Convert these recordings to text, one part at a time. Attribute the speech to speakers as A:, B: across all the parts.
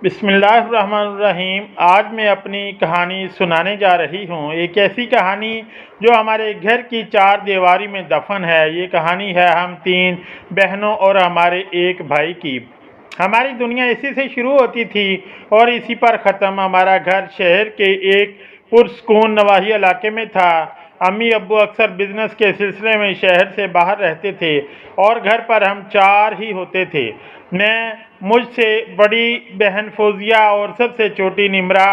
A: बिस्मिल्लाहिर्रहमानिर्रहीम। आज मैं अपनी कहानी सुनाने जा रही हूँ। एक ऐसी कहानी जो हमारे घर की चार दीवारी में दफन है। ये कहानी है हम तीन बहनों और हमारे एक भाई की। हमारी दुनिया इसी से शुरू होती थी और इसी पर ख़त्म। हमारा घर शहर के एक पुरसकून नवाही इलाके में था। अम्मी अब्बू अक्सर बिजनेस के सिलसिले में शहर से बाहर रहते थे और घर पर हम चार ही होते थे। मैं, मुझसे बड़ी बहन फौजिया और सबसे छोटी निमरा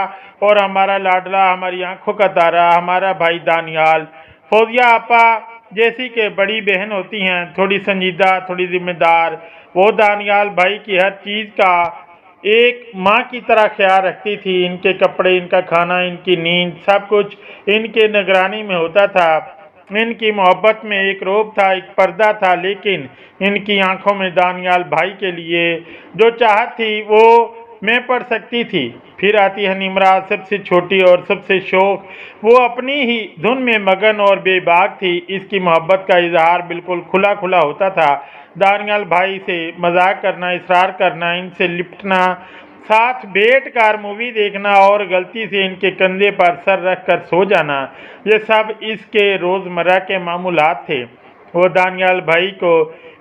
A: और हमारा लाडला, हमारी आंखों का तारा, हमारा भाई दानियाल। फौजिया आपा जैसी के बड़ी बहन होती हैं, थोड़ी संजीदा, थोड़ी जिम्मेदार। वो दानियाल भाई की हर चीज़ का एक माँ की तरह ख्याल रखती थी। इनके कपड़े, इनका खाना, इनकी नींद, सब कुछ इनके निगरानी में होता था। इनकी मोहब्बत में एक रोब था, एक पर्दा था, लेकिन इनकी आंखों में दानियाल भाई के लिए जो चाहत थी वो मैं पढ़ सकती थी। फिर आती है निमरा, सबसे छोटी और सबसे शौक। वो अपनी ही धुन में मगन और बेबाक थी। इसकी मोहब्बत का इजहार बिल्कुल खुला खुला होता था। दानियाल भाई से मजाक करना, इसरार करना, इनसे लिपटना, साथ बैठ कर मूवी देखना और गलती से इनके कंधे पर सर रख कर सो जाना, ये सब इसके रोज़मर्रा के मामूलात थे। वो दानियाल भाई को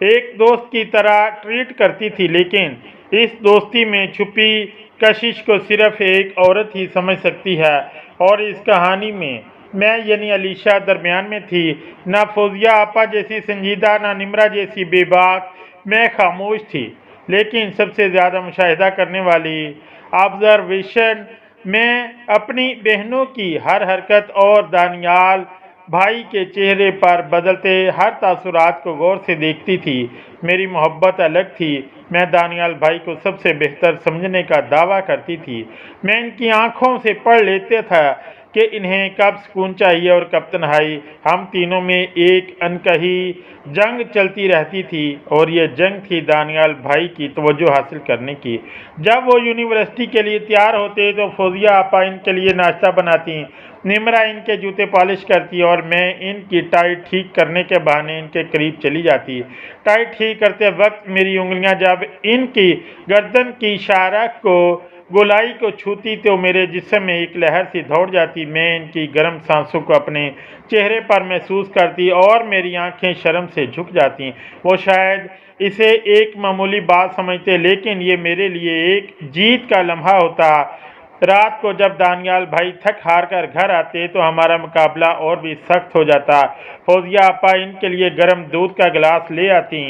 A: एक दोस्त की तरह ट्रीट करती थी, लेकिन इस दोस्ती में छुपी कशिश को सिर्फ एक औरत ही समझ सकती है। और इस कहानी में मैं यानी अलीशा दरमियान में थी। ना फौजिया आपा जैसी संजीदा, ना निमरा जैसी बेबाक। मैं खामोश थी, लेकिन सबसे ज़्यादा मुशाहिदा करने वाली। ऑब्जर्वेशन में अपनी बहनों की हर हरकत और दानियाल भाई के चेहरे पर बदलते हर तासुरात को गौर से देखती थी। मेरी मोहब्बत अलग थी। मैं दानियाल भाई को सबसे बेहतर समझने का दावा करती थी। मैं इनकी आंखों से पढ़ लेते था कि इन्हें कब सुकून चाहिए और कब तन्हाई। हम तीनों में एक अनकही जंग चलती रहती थी, और ये जंग थी दानियाल भाई की तवज्जो हासिल करने की। जब वो यूनिवर्सिटी के लिए तैयार होते तो फौजिया आपा इनके लिए नाश्ता बनाती, निमरा इनके जूते पॉलिश करती और मैं इनकी टाई ठीक करने के बहाने इनके करीब चली जाती। टाई ठीक करते वक्त मेरी उंगलियां जब इनकी गर्दन की शारक को, गोलाई को छूती तो मेरे जिस्म में एक लहर सी दौड़ जाती। मैं इनकी गर्म सांसों को अपने चेहरे पर महसूस करती और मेरी आंखें शर्म से झुक जाती। वो शायद इसे एक मामूली बात समझते, लेकिन ये मेरे लिए एक जीत का लम्हा होता। रात को जब दानियाल भाई थक हार कर घर आते तो हमारा मुकाबला और भी सख्त हो जाता। फौजिया आपा इनके लिए गर्म दूध का गिलास ले आती,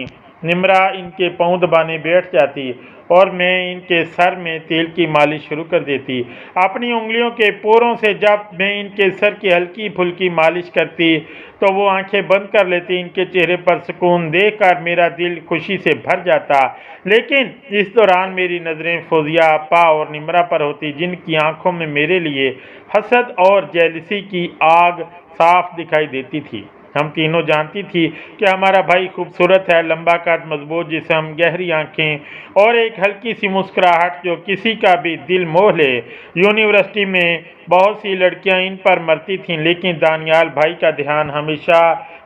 A: निमरा इनके पाँव दबाने बैठ जाती और मैं इनके सर में तेल की मालिश शुरू कर देती। अपनी उंगलियों के पोरों से जब मैं इनके सर की हल्की फुल्की मालिश करती तो वो आंखें बंद कर लेती। इनके चेहरे पर सुकून देखकर मेरा दिल खुशी से भर जाता, लेकिन इस दौरान मेरी नज़रें फौजिया आपा और निमरा पर होती, जिनकी आंखों में मेरे लिए हसद और जेलसी की आग साफ दिखाई देती थी। हम तीनों जानती थी कि हमारा भाई खूबसूरत है, लंबा कद, मजबूत जिस्म, गहरी आंखें और एक हल्की सी मुस्कुराहट जो किसी का भी दिल मोह ले। यूनिवर्सिटी में बहुत सी लड़कियां इन पर मरती थीं, लेकिन दानियाल भाई का ध्यान हमेशा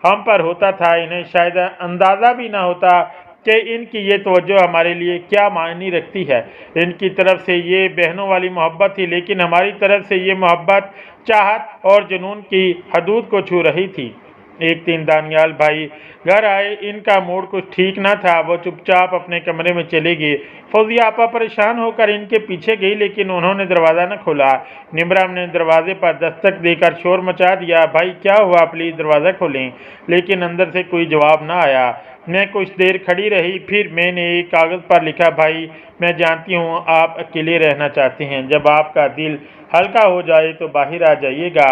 A: हम पर होता था। इन्हें शायद अंदाज़ा भी ना होता कि इनकी ये तवज्जो हमारे लिए क्या मायने रखती है। इनकी तरफ से ये बहनों वाली मोहब्बत थी, लेकिन हमारी तरफ से ये मोहब्बत चाहत और जुनून की हदूद को छू रही थी। एक दिन दानियाल भाई घर आए। इनका मूड कुछ ठीक ना था। वो चुपचाप अपने कमरे में चले गए। फौजिया आपा परेशान होकर इनके पीछे गई, लेकिन उन्होंने दरवाज़ा न खोला। निमरा ने दरवाजे पर दस्तक देकर शोर मचा दिया, भाई क्या हुआ, प्लीज़ दरवाज़ा खोलें। लेकिन अंदर से कोई जवाब ना आया। मैं कुछ देर खड़ी रही, फिर मैंने एक कागज़ पर लिखा, भाई मैं जानती हूँ आप अकेले रहना चाहते हैं, जब आपका दिल हल्का हो जाए तो बाहर आ जाइएगा।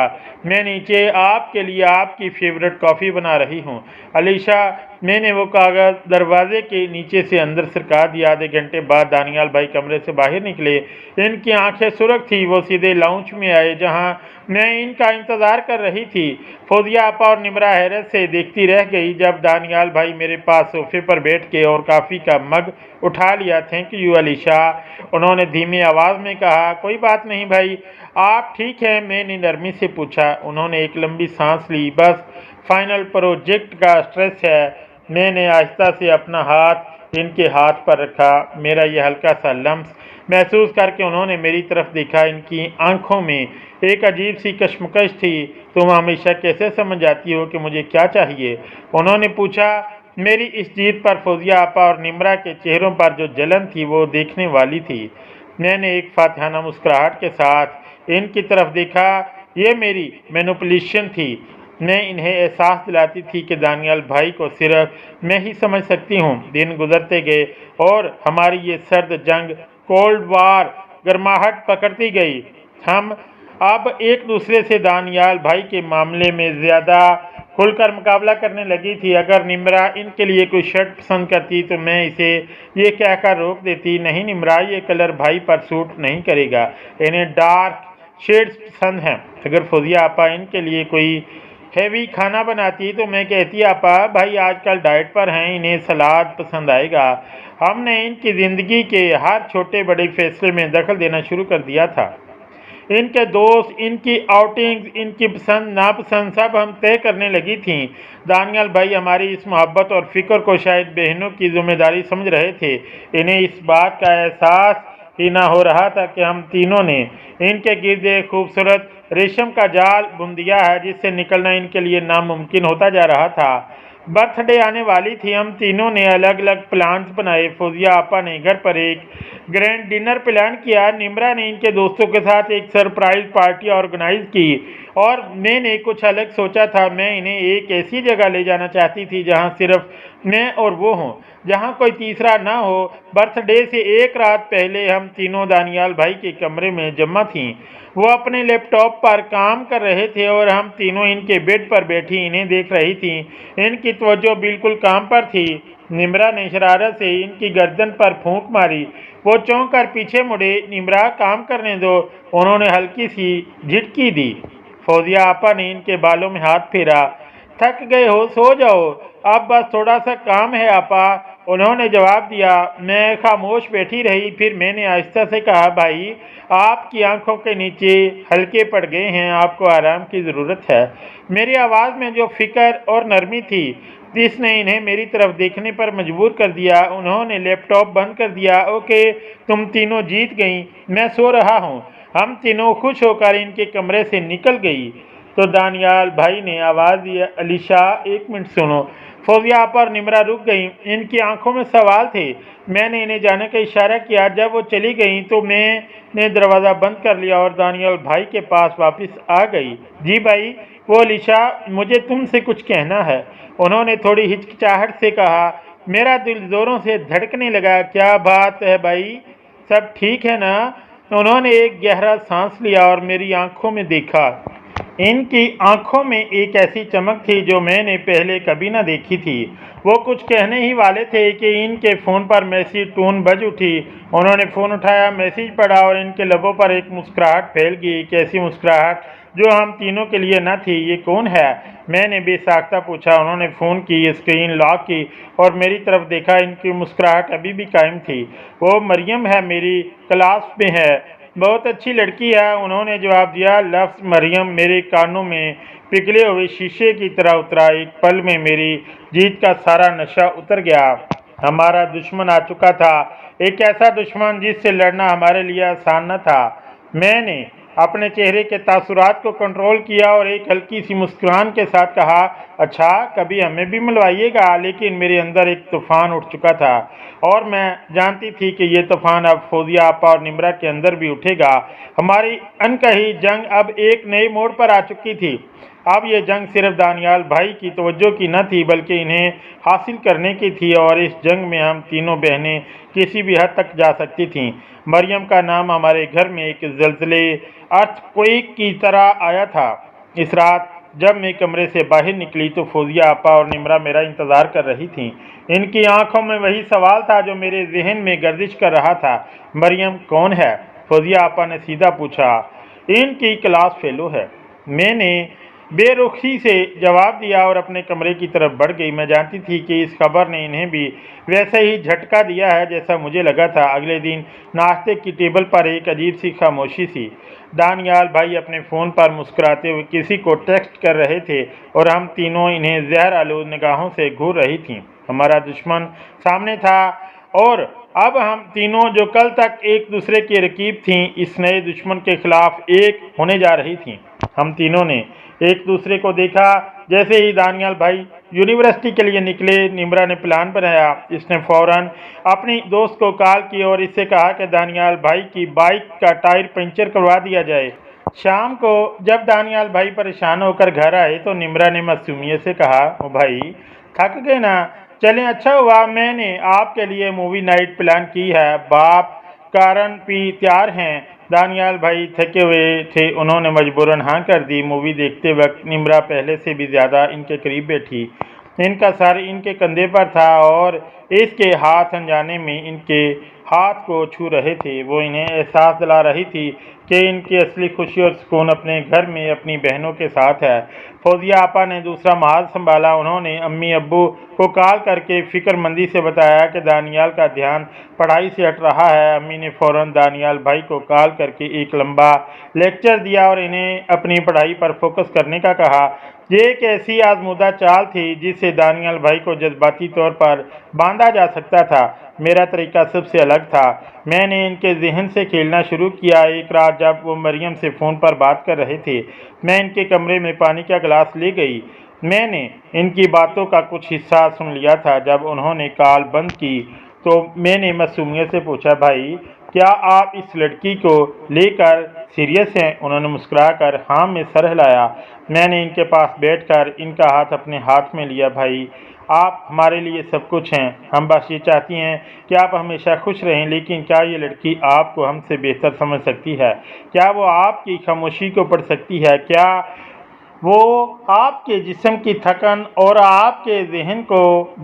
A: मैं नीचे आपके लिए आपकी फेवरेट कॉफ़ी बना रही हूँ। अलीशा, मैंने वो कागज़ दरवाजे के नीचे से अंदर सरका दिया। आधे घंटे बाद दानियाल भाई कमरे से बाहर निकले। इनकी आंखें सुर्ख थी। वो सीधे लाउंज में आए जहाँ मैं इनका इंतज़ार कर रही थी। फौजिया आपा और निमरा हैरत से देखती रह गई जब दानियाल भाई मेरे पास सोफे पर बैठ के और कॉफ़ी का मग उठा लिया। थैंक यू अलीशा, उन्होंने धीमी आवाज़ में कहा। कोई बात नहीं भाई, आप ठीक हैं, मैंने नरमी से पूछा। उन्होंने एक लंबी सांस ली। बस फाइनल प्रोजेक्ट का स्ट्रेस है। मैंने आहिस्ता से अपना हाथ इनके हाथ पर रखा। मेरा यह हल्का सा लम्स महसूस करके उन्होंने मेरी तरफ देखा। इनकी आंखों में एक अजीब सी कश्मकश थी। तुम हमेशा कैसे समझ जाती हो कि मुझे क्या चाहिए? उन्होंने पूछा। मेरी इस जीत पर फौजिया आपा और निम्रा के चेहरों पर जो जलन थी वो देखने वाली थी। मैंने एक फातिहाना मुस्कुराहट के साथ इनकी तरफ देखा। ये मेरी मैनिपुलेशन थी। मैं इन्हें एहसास दिलाती थी कि दानियाल भाई को सिर्फ मैं ही समझ सकती हूँ। दिन गुजरते गए और हमारी ये सर्द जंग, कोल्ड वार, गर्माहट पकड़ती गई। हम अब एक दूसरे से दानियाल भाई के मामले में ज़्यादा खुलकर मुकाबला करने लगी थी। अगर निम्रा इनके लिए कोई शर्ट पसंद करती तो मैं इसे ये कहकर रोक देती, नहीं निम्रा, ये कलर भाई पर सूट नहीं करेगा, इन्हें डार्क शेड्स पसंद हैं। अगर फौजिया आपा इनके लिए कोई हैवी खाना बनाती तो मैं कहती, आपा भाई आजकल डाइट पर हैं, इन्हें सलाद पसंद आएगा। हमने इनकी ज़िंदगी के हर छोटे बड़े फैसले में दखल देना शुरू कर दिया था। इनके दोस्त, इनकी आउटिंग्स, इनकी पसंद नापसंद सब हम तय करने लगी थीं। दानियाल भाई हमारी इस मोहब्बत और फिक्र को शायद बहनों की जिम्मेदारी समझ रहे थे। इन्हें इस बात का एहसास ही ना हो रहा था कि हम तीनों ने इनके गिर्द एक खूबसूरत रेशम का जाल बुन दिया है जिससे निकलना इनके लिए नामुमकिन होता जा रहा था। बर्थडे आने वाली थी। हम तीनों ने अलग अलग प्लान्स बनाए। फौजिया आपा ने घर पर एक ग्रैंड डिनर प्लान किया। निम्रा ने इनके दोस्तों के साथ एक सरप्राइज पार्टी ऑर्गेनाइज की और मैंने कुछ अलग सोचा था। मैं इन्हें एक ऐसी जगह ले जाना चाहती थी जहां सिर्फ मैं और वो हों, जहां कोई तीसरा ना हो। बर्थडे से एक रात पहले हम तीनों दानियाल भाई के कमरे में जमा थीं। वो अपने लैपटॉप पर काम कर रहे थे और हम तीनों इनके बेड पर बैठी इन्हें देख रही थीं। इनकी तवज्जो बिल्कुल काम पर थी। निम्रा ने शरारत से इनकी गर्दन पर फूंक मारी। वो चौंक कर पीछे मुड़े। निम्रा, काम करने दो। उन्होंने हल्की सी झिटकी दी। फौजिया आपा ने इनके बालों में हाथ फेरा। थक गए हो, सो जाओ, अब बस थोड़ा सा काम है आपा, उन्होंने जवाब दिया। मैं खामोश बैठी रही। फिर मैंने आहिस्ता से कहा, भाई आपकी आंखों के नीचे हल्के पड़ गए हैं, आपको आराम की ज़रूरत है। मेरी आवाज़ में जो फिक्र और नरमी थी जिसने इन्हें मेरी तरफ देखने पर मजबूर कर दिया। उन्होंने लैपटॉप बंद कर दिया। ओके, तुम तीनों जीत गई, मैं सो रहा हूँ। हम तीनों खुश होकर इनके कमरे से निकल गई तो दानियाल भाई ने आवाज़ दी, अलीशा एक मिनट सुनो। फौजिया पर निम्रा रुक गई। इनकी आंखों में सवाल थे। मैंने इन्हें जाने का इशारा किया। जब वो चली गई तो मैंने दरवाज़ा बंद कर लिया और दानियाल भाई के पास वापस आ गई। जी भाई, वो अलीशा, मुझे तुमसे कुछ कहना है, उन्होंने थोड़ी हिचकिचाहट से कहा। मेरा दिल ज़ोरों से धड़कने लगा। क्या बात है भाई, सब ठीक है ना? उन्होंने एक गहरा सांस लिया और मेरी आंखों में देखा। इनकी आंखों में एक ऐसी चमक थी जो मैंने पहले कभी न देखी थी। वो कुछ कहने ही वाले थे कि इनके फ़ोन पर मैसेज टोन बज उठी। उन्होंने फ़ोन उठाया, मैसेज पढ़ा और इनके लबों पर एक मुस्कुराहट फैल गई। एक ऐसी मुस्कुराहट जो हम तीनों के लिए न थी। ये कौन है? मैंने बेसाख्ता पूछा। उन्होंने फ़ोन की स्क्रीन लॉक की और मेरी तरफ देखा। इनकी मुस्कुराहट अभी भी कायम थी। वो मरियम है, मेरी क्लास में है, बहुत अच्छी लड़की है, उन्होंने जवाब दिया। लफ्ज़ मरियम मेरे कानों में पिघले हुए शीशे की तरह उतरा। एक पल में मेरी जीत का सारा नशा उतर गया। हमारा दुश्मन आ चुका था, एक ऐसा दुश्मन जिससे लड़ना हमारे लिए आसान न था। मैंने अपने चेहरे के तासुरात को कंट्रोल किया और एक हल्की सी मुस्कुराहट के साथ कहा, अच्छा कभी हमें भी मिलवाइएगा। लेकिन मेरे अंदर एक तूफान उठ चुका था और मैं जानती थी कि ये तूफान अब फौजिया आपा और निम्रा के अंदर भी उठेगा। हमारी अनकही जंग अब एक नए मोड़ पर आ चुकी थी। अब ये जंग सिर्फ दानियाल भाई की तवज्जो की न थी बल्कि इन्हें हासिल करने की थी और इस जंग में हम तीनों बहनें किसी भी हद तक जा सकती थीं। मरियम का नाम हमारे घर में एक ज़लज़ले, अर्थक्वेक की तरह आया था। इस रात जब मैं कमरे से बाहर निकली तो फौजिया आपा और निम्रा मेरा इंतज़ार कर रही थीं। इनकी आंखों में वही सवाल था जो मेरे जहन में गर्दिश कर रहा था। मरियम कौन है? फौजिया आपा ने सीधा पूछा। इनकी क्लास फेलो है, मैंने बेरुखी से जवाब दिया और अपने कमरे की तरफ बढ़ गई। मैं जानती थी कि इस खबर ने इन्हें भी वैसे ही झटका दिया है जैसा मुझे लगा था। अगले दिन नाश्ते की टेबल पर एक अजीब सी खामोशी थी। दानियाल भाई अपने फ़ोन पर मुस्कुराते हुए किसी को टेक्स्ट कर रहे थे और हम तीनों इन्हें जहर आलूद निगाहों से घूर रही थीं। हमारा दुश्मन सामने था और अब हम तीनों जो कल तक एक दूसरे की रकीब थीं इस नए दुश्मन के खिलाफ एक होने जा रही थीं। हम तीनों ने एक दूसरे को देखा। जैसे ही दानियाल भाई यूनिवर्सिटी के लिए निकले, निम्रा ने प्लान बनाया। इसने फौरन अपनी दोस्त को कॉल की और इससे कहा कि दानियाल भाई की बाइक का टायर पंचर करवा दिया जाए। शाम को जब दानियाल भाई परेशान होकर घर आए तो निम्रा ने मासूमियत से कहा, ओ भाई थक गए ना, चलें, अच्छा हुआ मैंने आपके लिए मूवी नाइट प्लान की है, बाप कारण भी तैयार हैं। दानियाल भाई थके हुए थे, उन्होंने मजबूरन हाँ कर दी। मूवी देखते वक्त निम्रा पहले से भी ज़्यादा इनके करीब बैठी। इनका सर इनके कंधे पर था और इसके हाथ अनजाने में इनके हाथ को छू रहे थे। वो इन्हें एहसास दिला रही थी कि इनकी असली खुशी और सुकून अपने घर में अपनी बहनों के साथ है। फौजिया आपा ने दूसरा महल संभाला। उन्होंने अम्मी अब्बू को कॉल करके फिक्रमंदी से बताया कि दानियाल का ध्यान पढ़ाई से हट रहा है। अम्मी ने फौरन दानियाल भाई को कॉल करके एक लंबा लेक्चर दिया और इन्हें अपनी पढ़ाई पर फोकस करने का कहा। ये एक ऐसी आजमूदा चाल थी जिससे दानियाल भाई को जज्बाती तौर पर बांधा जा सकता था। मेरा तरीका सबसे अलग था। मैंने इनके जहन से खेलना शुरू किया। एक रात जब वो मरियम से फ़ोन पर बात कर रहे थे, मैं इनके कमरे में पानी का गिलास ले गई। मैंने इनकी बातों का कुछ हिस्सा सुन लिया था। जब उन्होंने कॉल बंद की तो मैंने मासूमियत से पूछा, भाई क्या आप इस लड़की को लेकर सीरियस हैं? उन्होंने मुस्कुराकर हाँ में सर हिलाया। मैंने इनके पास बैठकर इनका हाथ अपने हाथ में लिया। भाई आप हमारे लिए सब कुछ हैं। हम बस ये चाहती हैं कि आप हमेशा खुश रहें। लेकिन क्या ये लड़की आपको हमसे बेहतर समझ सकती है? क्या वो आपकी खामोशी को पढ़ सकती है? क्या वो आपके जिस्म की थकन और आपके जहन को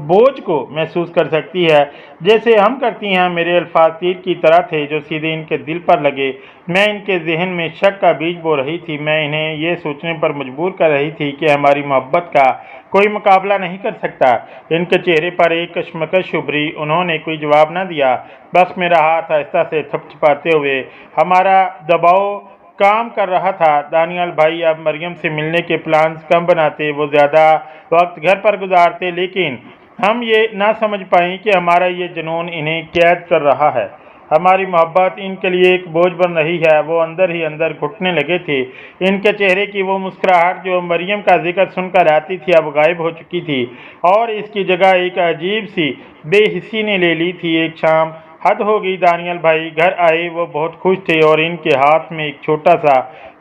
A: बोझ को महसूस कर सकती है जैसे हम करती हैं? मेरे अल्फाज तीर की तरह थे जो सीधे इनके दिल पर लगे। मैं इनके जहन में शक का बीज बो रही थी। मैं इन्हें ये सोचने पर मजबूर कर रही थी कि हमारी मोहब्बत का कोई मुकाबला नहीं कर सकता। इनके चेहरे पर एक कश्मकश उभरी। उन्होंने कोई जवाब न दिया, बस मेरा हाथ आहिस्ता से थपथपाते हुए हमारा दबाव काम कर रहा था। दानियाल भाई अब मरियम से मिलने के प्लान्स कम बनाते, वो ज़्यादा वक्त घर पर गुजारते। लेकिन हम ये ना समझ पाए कि हमारा ये जुनून इन्हें कैद कर रहा है। हमारी मोहब्बत इनके लिए एक बोझ बन रही है। वो अंदर ही अंदर घुटने लगे थे। इनके चेहरे की वो मुस्कुराहट जो मरियम का जिक्र सुनकर आती थी अब गायब हो चुकी थी और इसकी जगह एक अजीब सी बेहिस्सी ने ले ली थी। एक शाम हद हो गई। दानियाल भाई घर आए, वो बहुत खुश थे और इनके हाथ में एक छोटा सा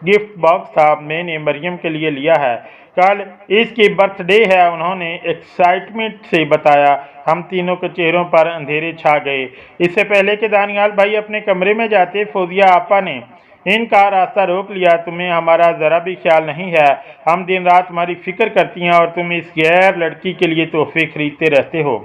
A: गिफ्ट बॉक्स था। मैंने मरियम के लिए लिया है, कल इसकी बर्थडे है, उन्होंने एक्साइटमेंट से बताया। हम तीनों के चेहरों पर अंधेरे छा गए। इससे पहले कि दानियाल भाई अपने कमरे में जाते, फौजिया आपा ने इनका रास्ता रोक लिया। तुम्हें हमारा ज़रा भी ख्याल नहीं है। हम दिन रात तुम्हारी फिक्र करती हैं और तुम इस गैर लड़की के लिए तोहफे खरीदते रहते हो।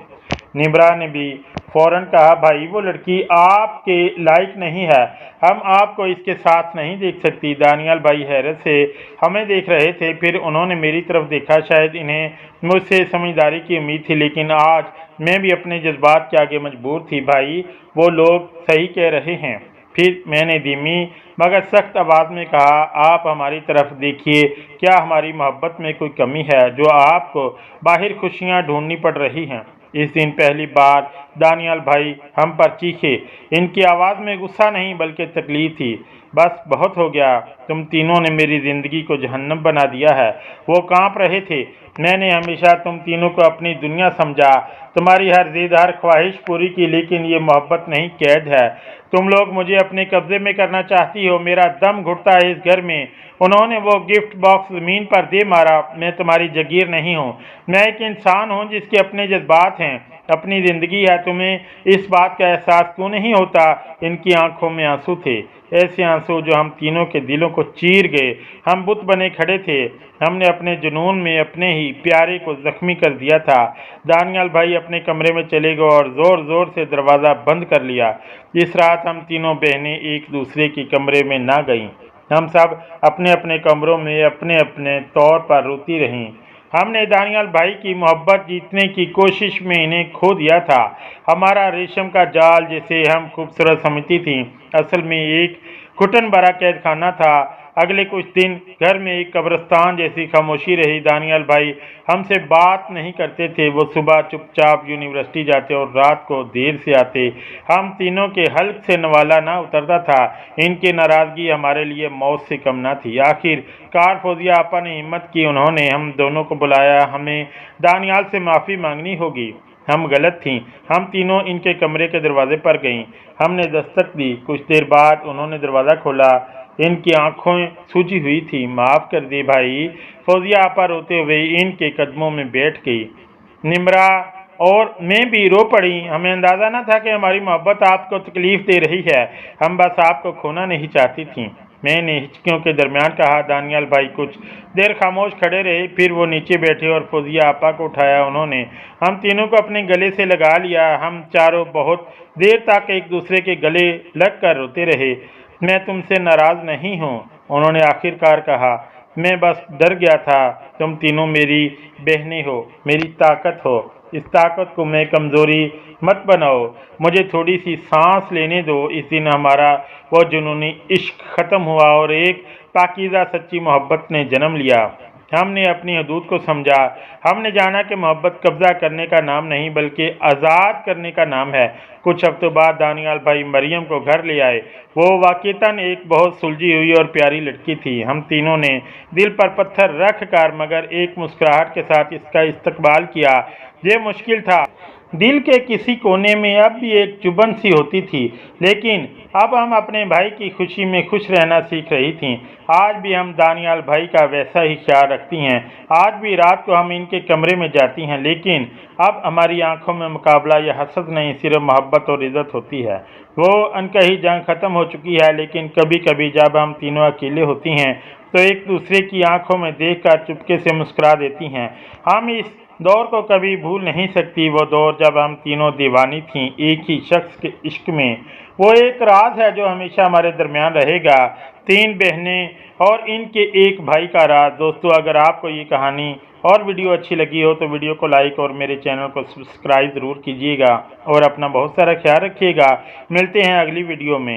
A: निम्रा ने भी फौरन कहा, भाई वो लड़की आपके लायक नहीं है, हम आपको इसके साथ नहीं देख सकती। दानियाल भाई हैरत से हमें देख रहे थे, फिर उन्होंने मेरी तरफ देखा। शायद इन्हें मुझसे समझदारी की उम्मीद थी, लेकिन आज मैं भी अपने जज्बात के आगे मजबूर थी। भाई वो लोग सही कह रहे हैं। फिर मैंने धीमी मगर सख्त आवाज़ में कहा, आप हमारी तरफ देखिए, क्या हमारी मोहब्बत में कोई कमी है जो आपको बाहर खुशियाँ ढूंढनी पड़ रही हैं? इस दिन पहली बार दानियाल भाई हम पर चीखे। इनकी आवाज़ में गुस्सा नहीं बल्कि तकलीफ थी। बस बहुत हो गया, तुम तीनों ने मेरी ज़िंदगी को जहन्नम बना दिया है। वो कांप रहे थे। मैंने हमेशा तुम तीनों को अपनी दुनिया समझा, तुम्हारी हर जिद हर ख्वाहिश पूरी की, लेकिन ये मोहब्बत नहीं कैद है। तुम लोग मुझे अपने कब्जे में करना चाहती हो। मेरा दम घुटता है इस घर में। उन्होंने वो गिफ्ट बॉक्स ज़मीन पर दे मारा। मैं तुम्हारी जगीर नहीं हूँ, मैं एक इंसान हूँ जिसके अपने जज्बात हैं, अपनी ज़िंदगी है। तुम्हें इस बात का एहसास क्यों नहीं होता? इनकी आंखों में आंसू थे, ऐसे आंसू जो हम तीनों के दिलों को चीर गए। हम बुत बने खड़े थे। हमने अपने जुनून में अपने ही प्यारे को जख्मी कर दिया था। दानियाल भाई अपने कमरे में चले गए और ज़ोर ज़ोर से दरवाज़ा बंद कर लिया। इस रात हम तीनों बहनें एक दूसरे के कमरे में ना गईं। हम सब अपने अपने कमरों में अपने अपने तौर पर रोती रहीं। हमने दानियाल भाई की मोहब्बत जीतने की कोशिश में इन्हें खो दिया था। हमारा रेशम का जाल जिसे हम खूबसूरत समझती थीं, असल में एक घुटन भरा कैद खाना था। अगले कुछ दिन घर में एक कब्रिस्तान जैसी खामोशी रही। दानियाल भाई हमसे बात नहीं करते थे। वो सुबह चुपचाप यूनिवर्सिटी जाते और रात को देर से आते। हम तीनों के हल्क से नवाला ना उतरता था। इनकी नाराज़गी हमारे लिए मौत से कम ना थी। आखिरकार फौजिया आपा ने हिम्मत की। उन्होंने हम दोनों को बुलाया। हमें दानियाल से माफ़ी मांगनी होगी, हम गलत थीं। हम तीनों इनके कमरे के दरवाजे पर गईं। हमने दस्तक दी। कुछ देर बाद उन्होंने दरवाज़ा खोला। इनकी आंखें सूजी हुई थी। माफ़ कर दे भाई, फौजिया आपा रोते हुए इनके कदमों में बैठ गई। निम्रा और मैं भी रो पड़ी। हमें अंदाज़ा न था कि हमारी मोहब्बत आपको तकलीफ़ दे रही है। हम बस आपको खोना नहीं चाहती थीं। मैंने हिचकियों के दरमियान कहा। दानियाल भाई कुछ देर खामोश खड़े रहे, फिर वो नीचे बैठे और फौजिया आपा को उठाया। उन्होंने हम तीनों को अपने गले से लगा लिया। हम चारों बहुत देर तक एक दूसरे के गले लग कर रोते रहे। मैं तुमसे नाराज़ नहीं हूँ, उन्होंने आखिरकार कहा। मैं बस डर गया था। तुम तीनों मेरी बहनें हो, मेरी ताकत हो। इस ताकत को मैं कमज़ोरी मत बनाओ। मुझे थोड़ी सी सांस लेने दो। इस दिन हमारा वो जुनूनी इश्क ख़त्म हुआ और एक पाकीज़ा सच्ची मोहब्बत ने जन्म लिया। हमने अपनी हदूद को समझा। हमने जाना कि मोहब्बत कब्ज़ा करने का नाम नहीं बल्कि आज़ाद करने का नाम है। कुछ हफ्तों बाद दानियाल भाई मरियम को घर ले आए। वो वाक़ईतन एक बहुत सुलझी हुई और प्यारी लड़की थी। हम तीनों ने दिल पर पत्थर रख कर मगर एक मुस्कुराहट के साथ इसका इस्तकबाल किया। ये मुश्किल था। दिल के किसी कोने में अब भी एक चुभन सी होती थी, लेकिन अब हम अपने भाई की खुशी में खुश रहना सीख रही थीं। आज भी हम दानियाल भाई का वैसा ही ख्याल रखती हैं। आज भी रात को हम इनके कमरे में जाती हैं, लेकिन अब हमारी आंखों में मुकाबला या हसद नहीं, सिर्फ मोहब्बत और इज़्ज़त होती है। वो अनकही जंग ख़त्म हो चुकी है, लेकिन कभी कभी जब हम तीनों अकेले होती हैं तो एक दूसरे की आंखों में देखकर चुपके से मुस्कुरा देती हैं। हम इस दौर को कभी भूल नहीं सकती। वो दौर जब हम तीनों दीवानी थीं एक ही शख्स के इश्क में। वो एक राज है जो हमेशा हमारे दरमियान रहेगा। तीन बहनें और इनके एक भाई का राज। दोस्तों, अगर आपको ये कहानी और वीडियो अच्छी लगी हो तो वीडियो को लाइक और मेरे चैनल को सब्सक्राइब ज़रूर कीजिएगा और अपना बहुत सारा ख्याल रखिएगा। मिलते हैं अगली वीडियो में।